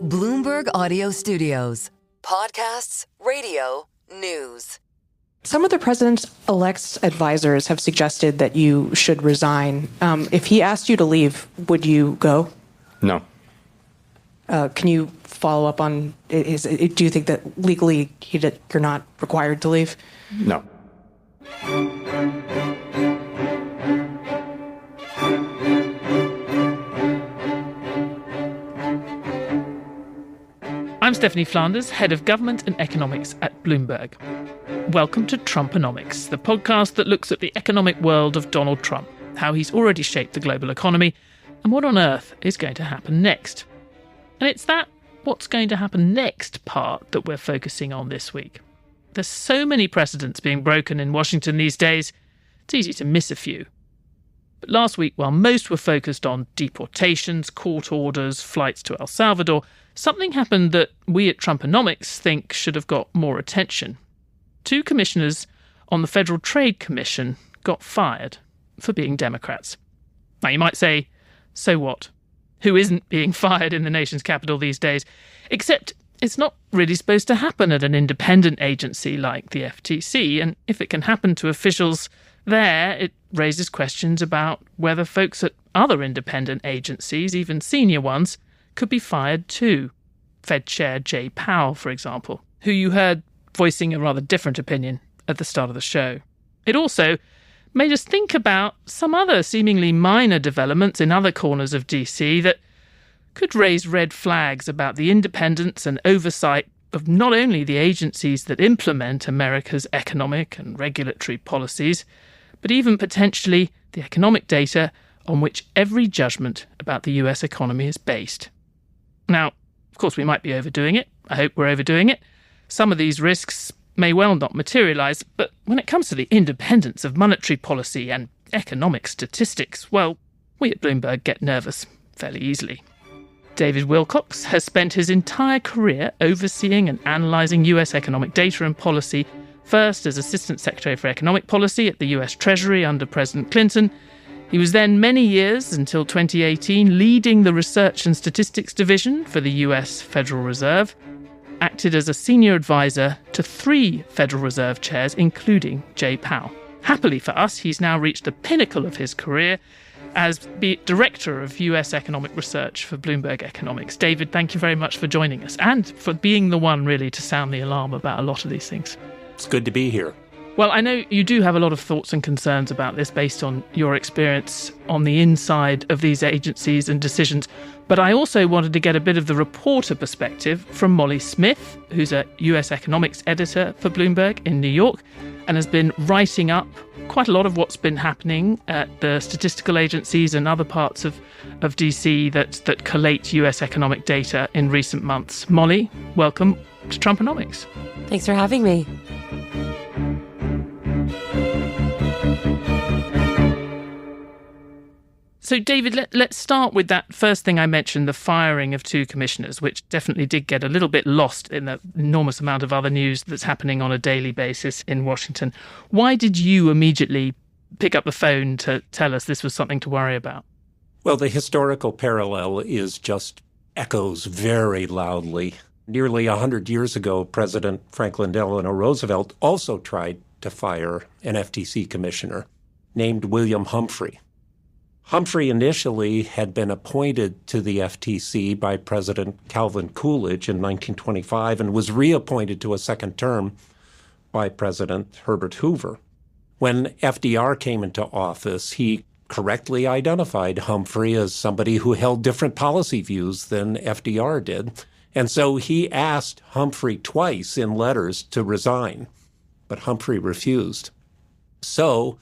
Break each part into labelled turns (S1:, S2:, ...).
S1: Bloomberg Audio Studios. Podcasts, radio, news.
S2: Some of the president-elect's advisors have suggested that you should resign. If he asked you to leave, would you go?
S3: No.
S2: Can you follow up on, do you think that legally you're not required to leave?
S3: No.
S4: I'm Stephanie Flanders, Head of Government and Economics at Bloomberg. Welcome to Trumponomics, the podcast that looks at the economic world of Donald Trump, how he's already shaped the global economy, and what on earth is going to happen next. And it's that what's going to happen next part that we're focusing on this week. There's so many precedents being broken in Washington these days, it's easy to miss a few. But last week, while most were focused on deportations, court orders, flights to El Salvador, something happened that we at Trumponomics think should have got more attention. 2 commissioners on the Federal Trade Commission got fired for being Democrats. Now, you might say, so what? Who isn't being fired in the nation's capital these days? Except it's not really supposed to happen at an independent agency like the FTC, and if it can happen to officials there, it raises questions about whether folks at other independent agencies, even senior ones, could be fired too. Fed Chair Jay Powell, for example, who you heard voicing a rather different opinion at the start of the show. It also made us think about some other seemingly minor developments in other corners of D.C. that could raise red flags about the independence and oversight of not only the agencies that implement America's economic and regulatory policies, but even potentially the economic data on which every judgment about the US economy is based. Now, of course, we might be overdoing it. I hope we're overdoing it. Some of these risks may well not materialise, but when it comes to the independence of monetary policy and economic statistics, well, we at Bloomberg get nervous fairly easily. David Wilcox has spent his entire career overseeing and analysing US economic data and policy, first as Assistant Secretary for Economic Policy at the US Treasury under President Clinton. He was then many years, until 2018, leading the Research and Statistics Division for the US Federal Reserve, acted as a senior advisor to 3 Federal Reserve chairs, including Jay Powell. Happily for us, he's now reached the pinnacle of his career as the Director of US Economic Research for Bloomberg Economics. David, thank you very much for joining us and for being the one really to sound the alarm about a lot of these things.
S3: It's good to be here.
S4: Well, I know you do have a lot of thoughts and concerns about this based on your experience on the inside of these agencies and decisions, but I also wanted to get a bit of the reporter perspective from Molly Smith, who's a US economics editor for Bloomberg in New York and has been writing up quite a lot of what's been happening at the statistical agencies and other parts of DC that collate US economic data in recent months. Molly, welcome to Trumponomics.
S5: Thanks for having me.
S4: So, David, let's start with that first thing I mentioned, the firing of 2 commissioners, which definitely did get a little bit lost in the enormous amount of other news that's happening on a daily basis in Washington. Why did you immediately pick up the phone to tell us this was something to worry about?
S6: Well, the historical parallel is just echoes very loudly. Nearly 100 years ago, President Franklin Delano Roosevelt also tried to fire an FTC commissioner named William Humphrey. Humphrey initially had been appointed to the FTC by President Calvin Coolidge in 1925 and was reappointed to a second term by President Herbert Hoover. When FDR came into office, he correctly identified Humphrey as somebody who held different policy views than FDR did. And so he asked Humphrey twice in letters to resign, but Humphrey refused. So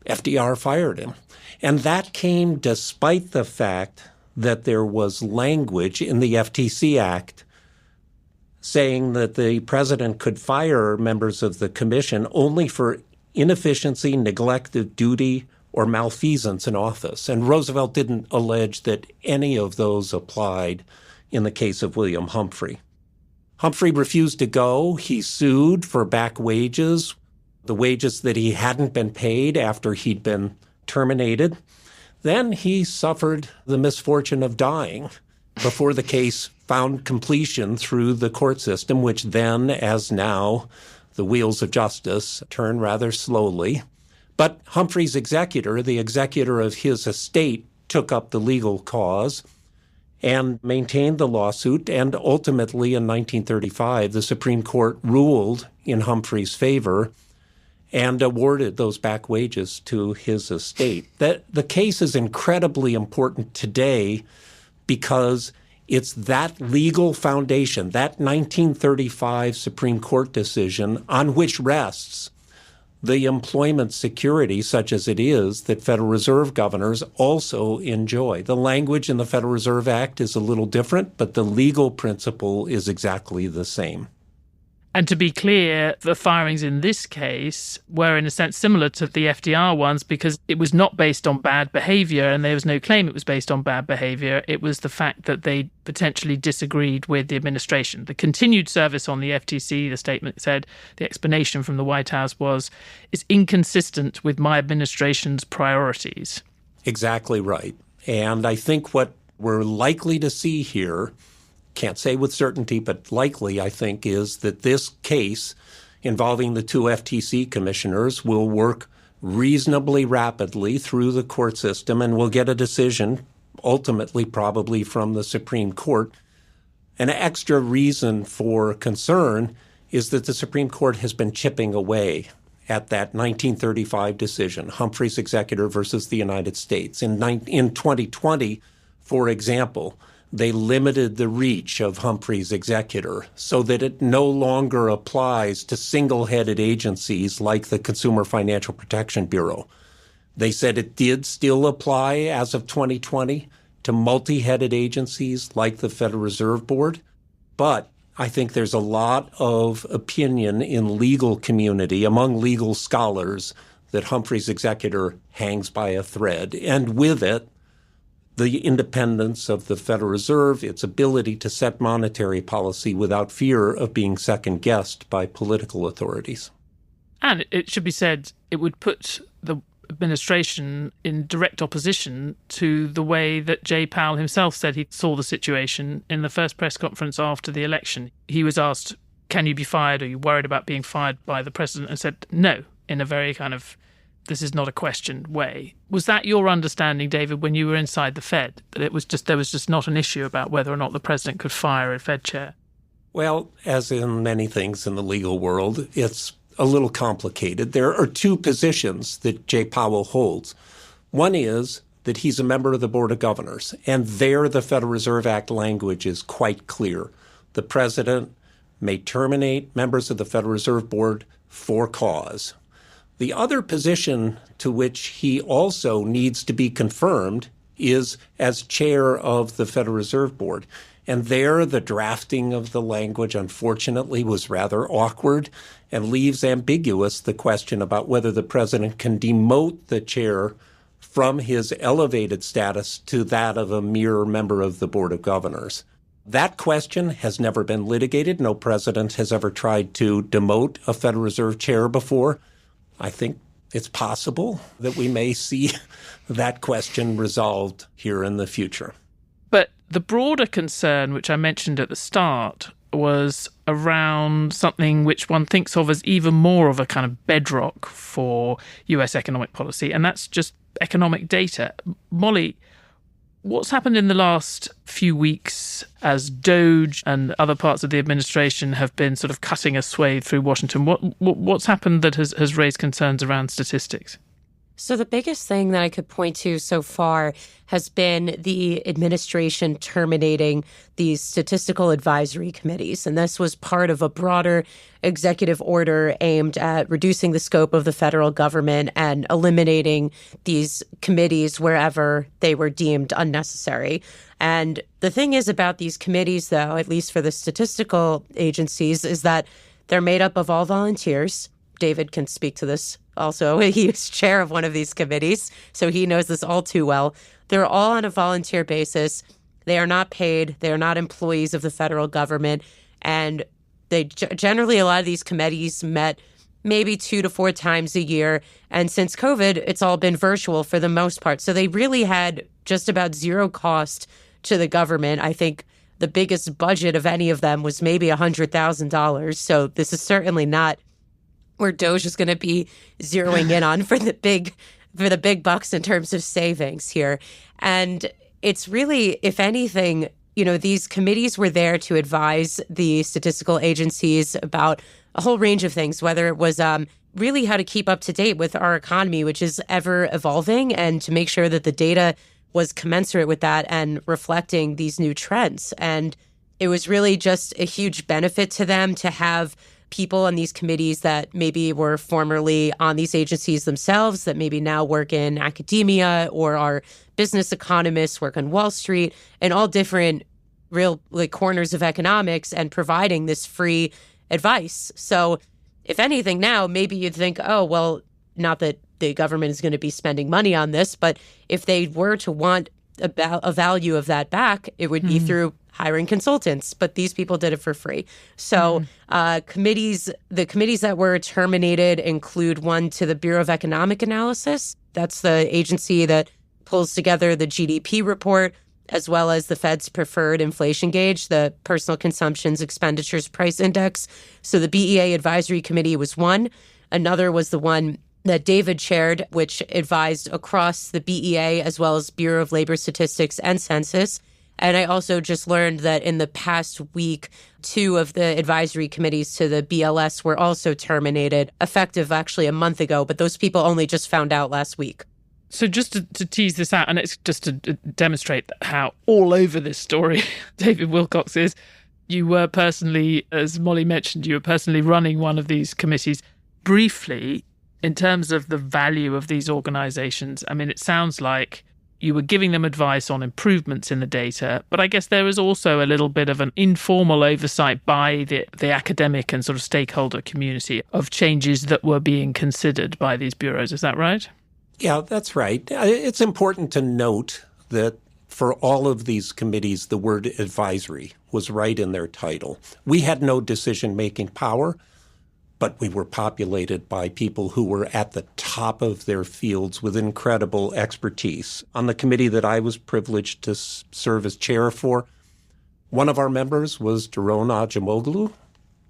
S6: FDR fired him. And that came despite the fact that there was language in the FTC Act saying that the president could fire members of the commission only for inefficiency, neglect of duty, or malfeasance in office. And Roosevelt didn't allege that any of those applied in the case of William Humphrey. Humphrey refused to go. He sued for back wages, the wages that he hadn't been paid after he'd been terminated. Then he suffered the misfortune of dying before the case found completion through the court system, which then, as now, the wheels of justice turn rather slowly. But Humphrey's executor, the executor of his estate, took up the legal cause and maintained the lawsuit. And ultimately, in 1935, the Supreme Court ruled in Humphrey's favor and awarded those back wages to his estate. The case is incredibly important today because it's that legal foundation, that 1935 Supreme Court decision on which rests the employment security, such as it is, that Federal Reserve governors also enjoy. The language in the Federal Reserve Act is a little different, but the legal principle is exactly the same.
S4: And to be clear, the firings in this case were in a sense similar to the FDR ones because it was not based on bad behaviour and there was no claim it was based on bad behaviour. It was the fact that they potentially disagreed with the administration. The continued service on the FTC, the statement said, the explanation from the White House was, is inconsistent with my administration's priorities.
S6: Exactly right. And I think what we're likely to see here, can't say with certainty, but likely, I think, is that this case involving the two FTC commissioners will work reasonably rapidly through the court system and will get a decision, ultimately probably from the Supreme Court. An extra reason for concern is that the Supreme Court has been chipping away at that 1935 decision, Humphrey's executor versus the United States. In 2020, for example, they limited the reach of Humphrey's executor so that it no longer applies to single-headed agencies like the Consumer Financial Protection Bureau. They said it did still apply as of 2020 to multi-headed agencies like the Federal Reserve Board, but I think there's a lot of opinion in legal community among legal scholars that Humphrey's executor hangs by a thread, and with it, the independence of the Federal Reserve, its ability to set monetary policy without fear of being second-guessed by political authorities.
S4: And it should be said, it would put the administration in direct opposition to the way that Jay Powell himself said he saw the situation in the first press conference after the election. He was asked, can you be fired? Are you worried about being fired by the president? And said, no, in a very kind of this is not a question way. Was that your understanding, David, when you were inside the Fed, that there was just not an issue about whether or not the president could fire a Fed chair?
S6: Well, as in many things in the legal world, it's a little complicated. There are two positions that Jay Powell holds. One is that he's a member of the Board of Governors, and there the Federal Reserve Act language is quite clear. The president may terminate members of the Federal Reserve Board for cause. The other position to which he also needs to be confirmed is as chair of the Federal Reserve Board. And there, the drafting of the language, unfortunately, was rather awkward and leaves ambiguous the question about whether the president can demote the chair from his elevated status to that of a mere member of the Board of Governors. That question has never been litigated. No president has ever tried to demote a Federal Reserve chair before. I think it's possible that we may see that question resolved here in the future.
S4: But the broader concern, which I mentioned at the start, was around something which one thinks of as even more of a kind of bedrock for US economic policy, and that's just economic data. Molly, what's happened in the last few weeks as DOGE and other parts of the administration have been sort of cutting a swathe through Washington? What's happened that has raised concerns around statistics?
S3: So the biggest thing that I could point to so far has been the administration terminating these statistical advisory committees. And this was part of a broader executive order aimed at reducing the scope of the federal government and eliminating these committees wherever they were deemed unnecessary. And the thing is about these committees, though, at least for the statistical agencies, is that they're made up of all volunteers. David can speak to this also. He was chair of one of these committees, so he knows this all too well. They're all on a volunteer basis. They are not paid. They are not employees of the federal government. And they generally, a lot of these committees met maybe 2 to 4 times a year. And since COVID, it's all been virtual for the most part. So they really had just about zero cost to the government. I think the biggest budget of any of them was maybe $100,000. So this is certainly not where DOGE is going to be zeroing in on for the big bucks in terms of savings here. And it's really, if anything, these committees were there to advise the statistical agencies about a whole range of things, whether it was really how to keep up to date with our economy, which is ever evolving, and to make sure that the data was commensurate with that and reflecting these new trends. And it was really just a huge benefit to them to have people on these committees that maybe were formerly on these agencies themselves, that maybe now work in academia or are business economists, work on Wall Street, and all different real corners of economics, and providing this free advice. So if anything now, maybe you'd think, oh, well, not that the government is going to be spending money on this, but if they were to want a value of that back, it would be through hiring consultants, but these people did it for free. So the committees that were terminated include one to the Bureau of Economic Analysis. That's the agency that pulls together the GDP report, as well as the Fed's preferred inflation gauge, the Personal Consumptions Expenditures Price Index. So the BEA Advisory Committee was one. Another was the one that David chaired, which advised across the BEA as well as Bureau of Labor Statistics and Census. And I also just learned that in the past week, 2 of the advisory committees to the BLS were also terminated, effective actually a month ago, but those people only just found out last week.
S4: So just to tease this out, and it's just to demonstrate how all over this story David Wilcox is, you were personally, as Molly mentioned, you were personally running one of these committees. Briefly, in terms of the value of these organisations, I mean, it sounds like you were giving them advice on improvements in the data, but I guess there was also a little bit of an informal oversight by the academic and sort of stakeholder community of changes that were being considered by these bureaus. Is that right?
S6: Yeah, that's right. It's important to note that for all of these committees, the word advisory was right in their title. We had no decision-making power, but we were populated by people who were at the top of their fields with incredible expertise. On the committee that I was privileged to serve as chair for, one of our members was Daron Acemoglu.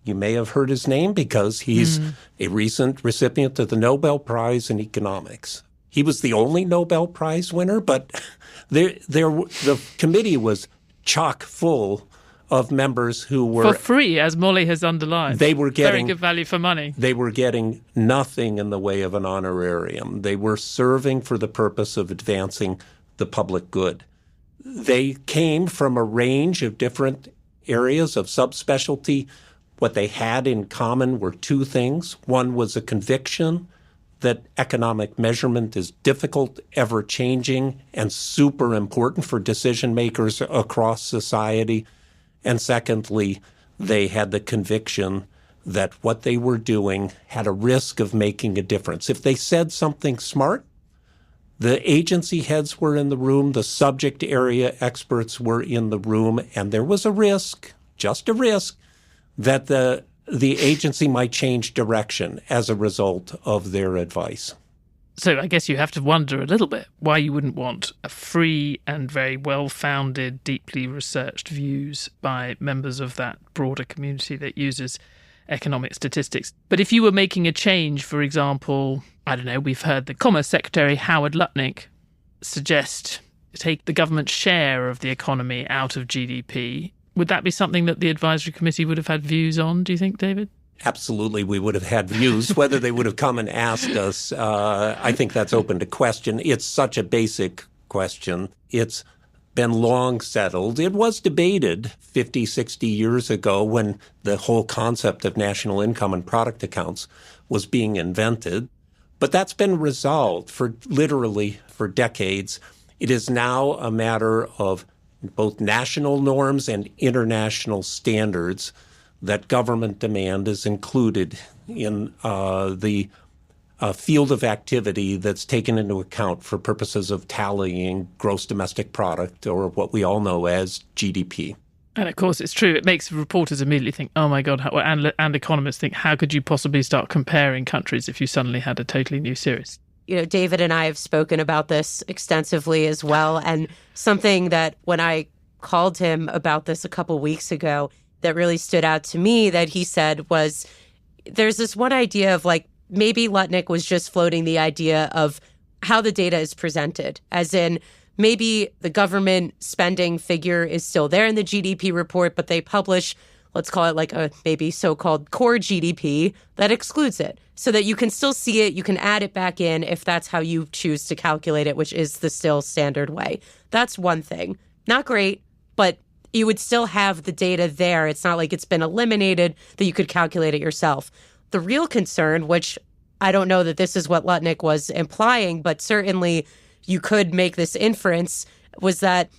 S6: You may have heard his name because he's a recent recipient of the Nobel Prize in Economics. He was the only Nobel Prize winner, but the committee was chock full of members who were
S4: for free, as Molly has underlined.
S6: They were getting
S4: very good value for money.
S6: They were getting nothing in the way of an honorarium. They were serving for the purpose of advancing the public good. They came from a range of different areas of subspecialty. What they had in common were 2 things. One was a conviction that economic measurement is difficult, ever-changing, and super important for decision makers across society. And secondly, they had the conviction that what they were doing had a risk of making a difference. If they said something smart, the agency heads were in the room, the subject area experts were in the room, and there was a risk, just a risk, that the agency might change direction as a result of their advice.
S4: So I guess you have to wonder a little bit why you wouldn't want a free and very well-founded, deeply researched views by members of that broader community that uses economic statistics. But if you were making a change, for example, I don't know, we've heard the Commerce Secretary, Howard Lutnick, suggest take the government's share of the economy out of GDP. Would that be something that the advisory committee would have had views on, do you think, David?
S6: Absolutely, we would have had views. Whether they would have come and asked us, I think that's open to question. It's such a basic question. It's been long settled. It was debated 50, 60 years ago when the whole concept of national income and product accounts was being invented. But that's been resolved for decades. It is now a matter of both national norms and international standards that government demand is included in the field of activity that's taken into account for purposes of tallying gross domestic product, or what we all know as GDP.
S4: And of course, it's true. It makes reporters immediately think, oh my God, and economists think, how could you possibly start comparing countries if you suddenly had a totally new series?
S3: You know, David and I have spoken about this extensively as well. And something that when I called him about this a couple weeks ago that really stood out to me that he said was there's this one idea of like maybe Lutnick was just floating the idea of how the data is presented, as in maybe the government spending figure is still there in the GDP report, but they publish, let's call it like a maybe so-called core GDP that excludes it so that you can still see it. You can add it back in if that's how you choose to calculate it, which is the still standard way. That's one thing. Not great, but you would still have the data there. It's not like it's been eliminated that you could calculate it yourself. The real concern, which I don't know that this is what Lutnick was implying, but certainly you could make this inference, was that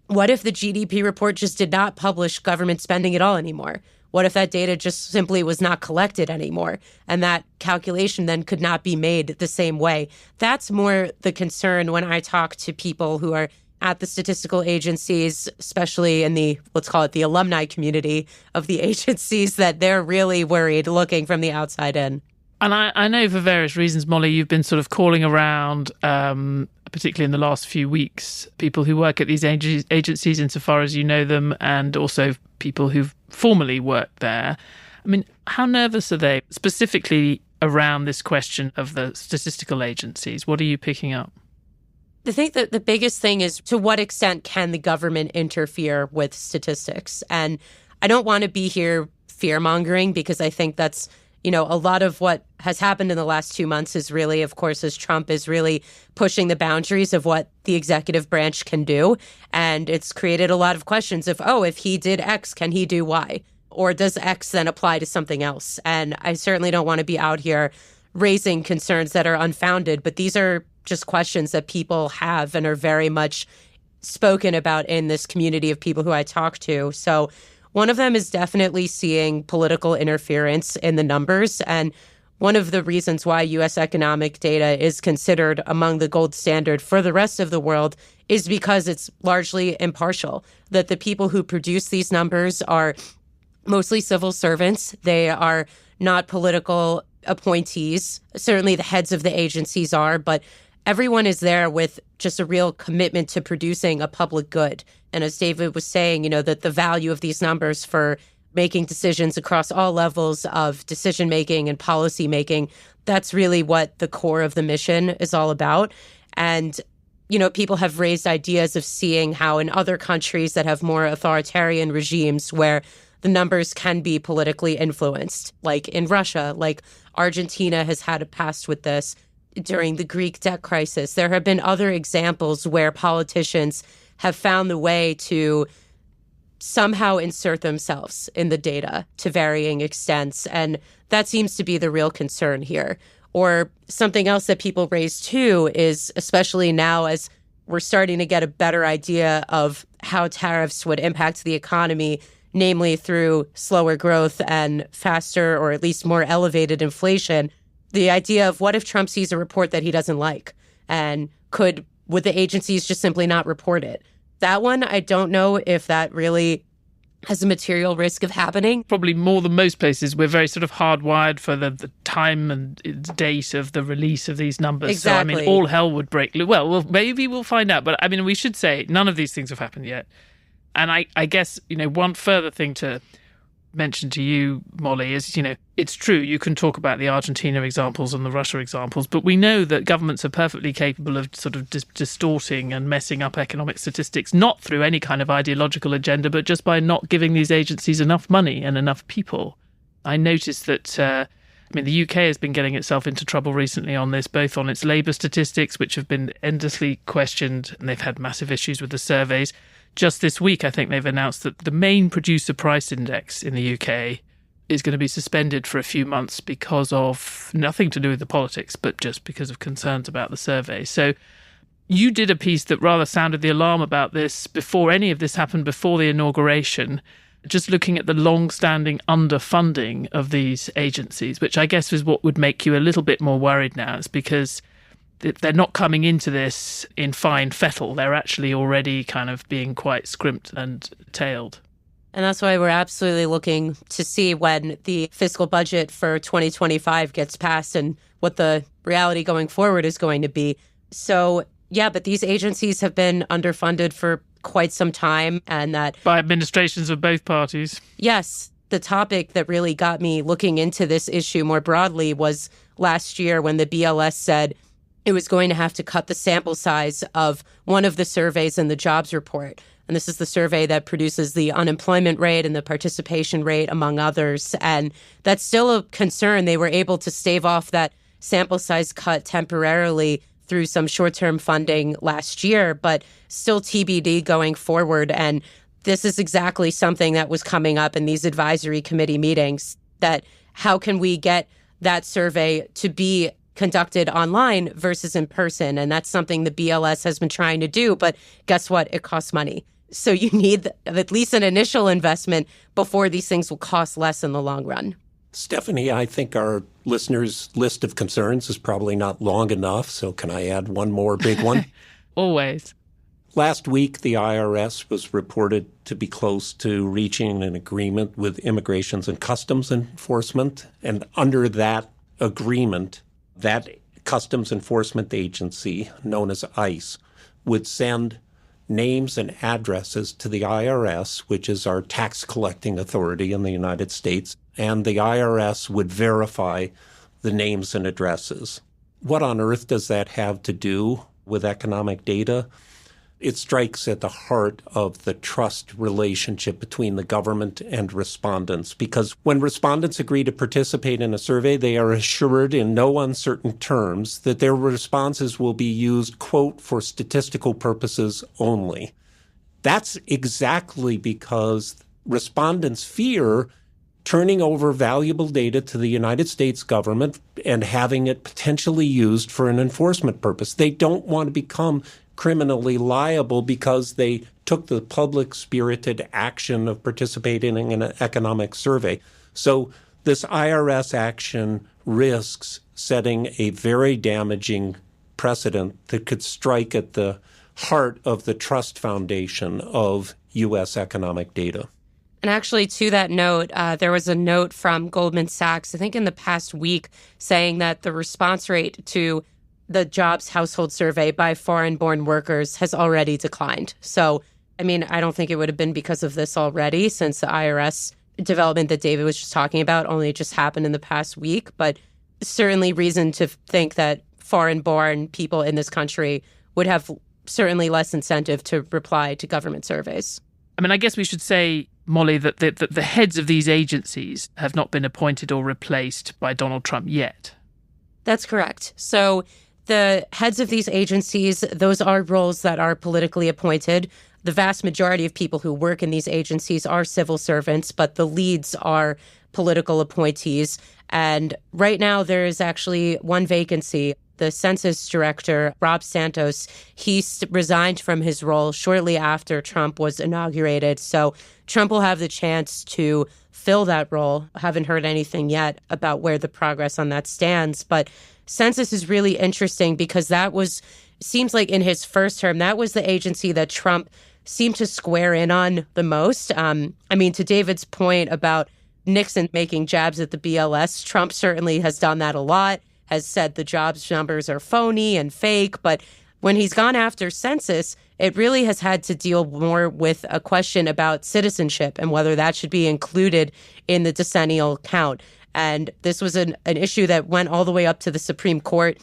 S3: what if the GDP report just did not publish government spending at all anymore? What if that data just simply was not collected anymore and that calculation then could not be made the same way? That's more the concern when I talk to people who are at the statistical agencies, especially in the, let's call it the alumni community of the agencies, that they're really worried looking from the outside in.
S4: And I know for various reasons, Molly, you've been sort of calling around, particularly in the last few weeks, people who work at these agencies insofar as you know them, and also people who've formerly worked there. I mean, how nervous are they specifically around this question of the statistical agencies? What are you picking up?
S3: I think that the biggest thing is to what extent can the government interfere with statistics? And I don't want to be here fear-mongering because I think that's, you know, a lot of what has happened in the last 2 months is really, of course, as Trump is really pushing the boundaries of what the executive branch can do. And it's created a lot of questions of, oh, if he did X, can he do Y? Or does X then apply to something else? And I certainly don't want to be out here raising concerns that are unfounded, but these are just questions that people have and are very much spoken about in this community of people who I talk to. So one of them is definitely seeing political interference in the numbers. And one of the reasons why U.S. economic data is considered among the gold standard for the rest of the world is because it's largely impartial, that the people who produce these numbers are mostly civil servants. They are not political appointees. Certainly the heads of the agencies are, but everyone is there with just a real commitment to producing a public good. And as David was saying, you know, that the value of these numbers for making decisions across all levels of decision making and policy making, that's really what the core of the mission is all about. And, you know, people have raised ideas of seeing how in other countries that have more authoritarian regimes where the numbers can be politically influenced, like in Russia, like Argentina has had a past with this. During the Greek debt crisis, there have been other examples where politicians have found the way to somehow insert themselves in the data to varying extents. And that seems to be the real concern here. Or something else that people raise too is, especially now as we're starting to get a better idea of how tariffs would impact the economy, namely through slower growth and faster or at least more elevated inflation, the idea of what if Trump sees a report that he doesn't like, and would the agencies just simply not report it? That one, I don't know if that really has a material risk of happening.
S4: Probably more than most places, we're very sort of hardwired for the time and date of the release of these numbers.
S3: Exactly.
S4: So, I mean, all hell would break loose. Well, maybe we'll find out. But, I mean, we should say none of these things have happened yet. And I guess, you know, one further thing to mention to you, Molly, is, you know, it's true, you can talk about the Argentina examples and the Russia examples, but we know that governments are perfectly capable of sort of distorting and messing up economic statistics, not through any kind of ideological agenda, but just by not giving these agencies enough money and enough people. I noticed that, the UK has been getting itself into trouble recently on this, both on its labour statistics, which have been endlessly questioned, and they've had massive issues with the surveys. Just this week, I think they've announced that the main producer price index in the UK is going to be suspended for a few months because of nothing to do with the politics, but just because of concerns about the survey. So you did a piece that rather sounded the alarm about this before any of this happened, before the inauguration, just looking at the long-standing underfunding of these agencies, which I guess is what would make you a little bit more worried now. It's because they're not coming into this in fine fettle. They're actually already kind of being quite scrimped and tailed.
S3: And that's why we're absolutely looking to see when the fiscal budget for 2025 gets passed and what the reality going forward is going to be. So, yeah, but these agencies have been underfunded for quite some time, and that
S4: by administrations of both parties.
S3: Yes. The topic that really got me looking into this issue more broadly was last year when the BLS said it was going to have to cut the sample size of one of the surveys in the jobs report. And this is the survey that produces the unemployment rate and the participation rate, among others. And that's still a concern. They were able to stave off that sample size cut temporarily through some short-term funding last year, but still TBD going forward. And this is exactly something that was coming up in these advisory committee meetings, that how can we get that survey to be conducted online versus in person? And that's something the BLS has been trying to do. But guess what? It costs money. So you need at least an initial investment before these things will cost less in the long run.
S6: Stephanie, I think our listeners' list of concerns is probably not long enough. So can I add one more big one?
S4: Always.
S6: Last week, the IRS was reported to be close to reaching an agreement with Immigration and Customs Enforcement. And under that agreement, that Customs Enforcement Agency, known as ICE, would send names and addresses to the IRS, which is our tax collecting authority in the United States, and the IRS would verify the names and addresses. What on earth does that have to do with economic data? It strikes at the heart of the trust relationship between the government and respondents, because when respondents agree to participate in a survey, they are assured in no uncertain terms that their responses will be used, quote, for statistical purposes only. That's exactly because respondents fear turning over valuable data to the United States government and having it potentially used for an enforcement purpose. They don't want to become criminally liable because they took the public-spirited action of participating in an economic survey. So this IRS action risks setting a very damaging precedent that could strike at the heart of the trust foundation of U.S. economic data.
S3: And actually, to that note, there was a note from Goldman Sachs, I think in the past week, saying that the response rate to the jobs household survey by foreign-born workers has already declined. So, I mean, I don't think it would have been because of this already, since the IRS development that David was just talking about only just happened in the past week, but certainly reason to think that foreign-born people in this country would have certainly less incentive to reply to government surveys.
S4: I mean, I guess we should say, Molly, that the heads of these agencies have not been appointed or replaced by Donald Trump yet.
S3: That's correct. So the heads of these agencies, those are roles that are politically appointed. The vast majority of people who work in these agencies are civil servants, but the leads are political appointees. And right now there is actually one vacancy. The census director, Rob Santos, he resigned from his role shortly after Trump was inaugurated. So Trump will have the chance to fill that role. I haven't heard anything yet about where the progress on that stands. But census is really interesting because seems like in his first term, that was the agency that Trump seemed to square in on the most. I mean, to David's point about Nixon making jabs at the BLS, Trump certainly has done that a lot, has said the jobs numbers are phony and fake. But when he's gone after census, it really has had to deal more with a question about citizenship and whether that should be included in the decennial count. And this was an issue that went all the way up to the Supreme Court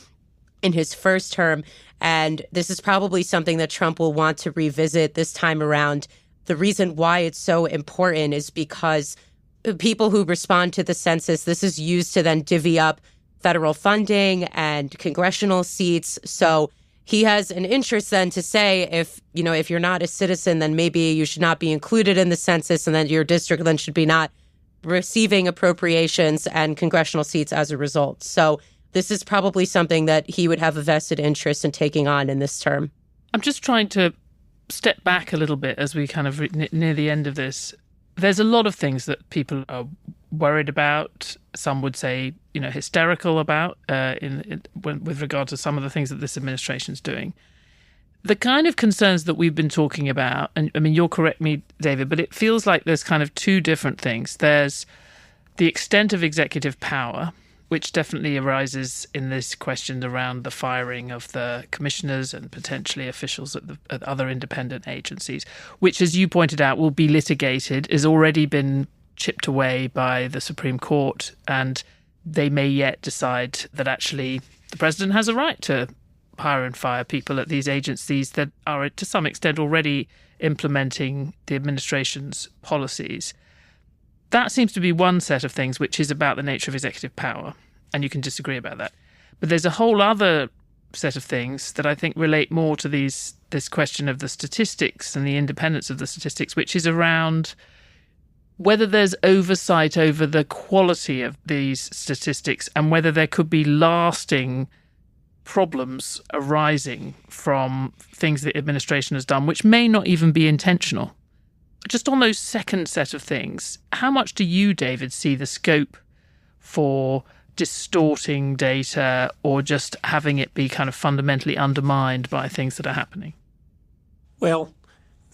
S3: in his first term. And this is probably something that Trump will want to revisit this time around. The reason why it's so important is because people who respond to the census, this is used to then divvy up federal funding and congressional seats. So he has an interest then to say, if you're not a citizen, then maybe you should not be included in the census, and then your district then should be not receiving appropriations and congressional seats as a result. So this is probably something that he would have a vested interest in taking on in this term.
S4: I'm just trying to step back a little bit as we kind of near the end of this. There's a lot of things that people are worried about. Some would say, hysterical about with regard to some of the things that this administration is doing. The kind of concerns that we've been talking about, and I mean, you'll correct me, David, but it feels like there's kind of two different things. There's the extent of executive power which definitely arises in this question around the firing of the commissioners and potentially officials at other independent agencies, which, as you pointed out, will be litigated, has already been chipped away by the Supreme Court, and they may yet decide that actually the president has a right to hire and fire people at these agencies that are, to some extent, already implementing the administration's policies. That seems to be one set of things, which is about the nature of executive power, and you can disagree about that. But there's a whole other set of things that I think relate more to this question of the statistics and the independence of the statistics, which is around whether there's oversight over the quality of these statistics and whether there could be lasting problems arising from things the administration has done, which may not even be intentional. Just on those second set of things, how much do you, David, see the scope for distorting data or just having it be kind of fundamentally undermined by things that are happening?
S6: Well,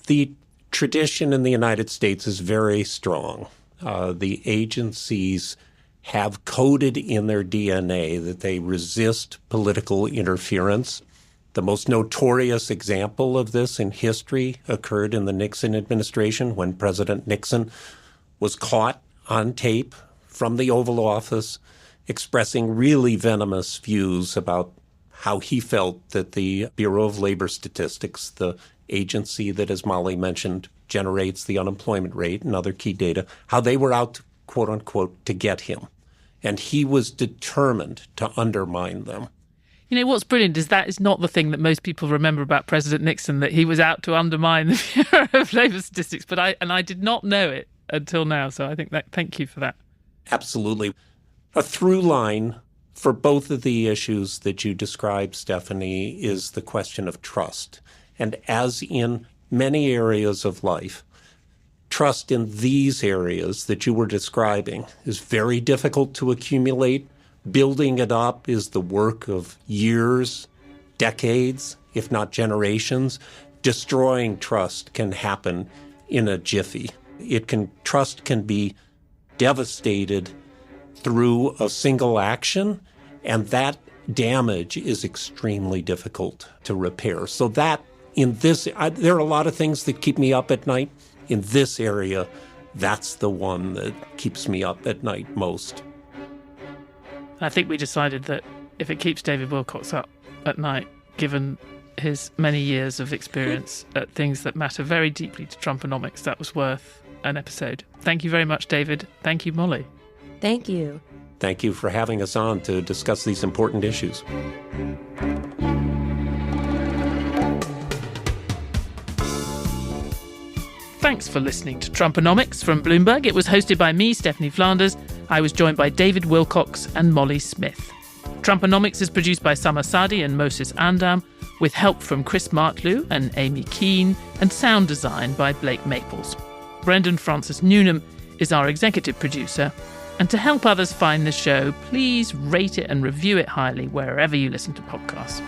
S6: the tradition in the United States is very strong. The agencies have coded in their DNA that they resist political interference. The most notorious example of this in history occurred in the Nixon administration when President Nixon was caught on tape from the Oval Office expressing really venomous views about how he felt that the Bureau of Labor Statistics, the agency that, as Molly mentioned, generates the unemployment rate and other key data, how they were out, quote unquote, to get him. And he was determined to undermine them.
S4: You know, what's brilliant is that is not the thing that most people remember about President Nixon, that he was out to undermine the Bureau of Labor Statistics. But I did not know it until now. So I think thank you for that.
S6: Absolutely. A through line for both of the issues that you described, Stephanie, is the question of trust. And as in many areas of life, trust in these areas that you were describing is very difficult to accumulate. Building it up is the work of years, decades, if not generations. Destroying trust can happen in a jiffy. Trust can be devastated through a single action, and that damage is extremely difficult to repair. So that there are a lot of things that keep me up at night. In this area, that's the one that keeps me up at night most.
S4: I think we decided that if it keeps David Wilcox up at night, given his many years of experience at things that matter very deeply to Trumponomics, that was worth an episode. Thank you very much, David. Thank you, Molly.
S3: Thank you.
S6: Thank you for having us on to discuss these important issues.
S4: Thanks for listening to Trumponomics from Bloomberg. It was hosted by me, Stephanie Flanders. I was joined by David Wilcox and Molly Smith. Trumponomics is produced by Summer Sadi and Moses Andam, with help from Chris Martlew and Amy Keane, and sound design by Blake Maples. Brendan Francis Newnham is our executive producer. And to help others find the show, please rate it and review it highly wherever you listen to podcasts.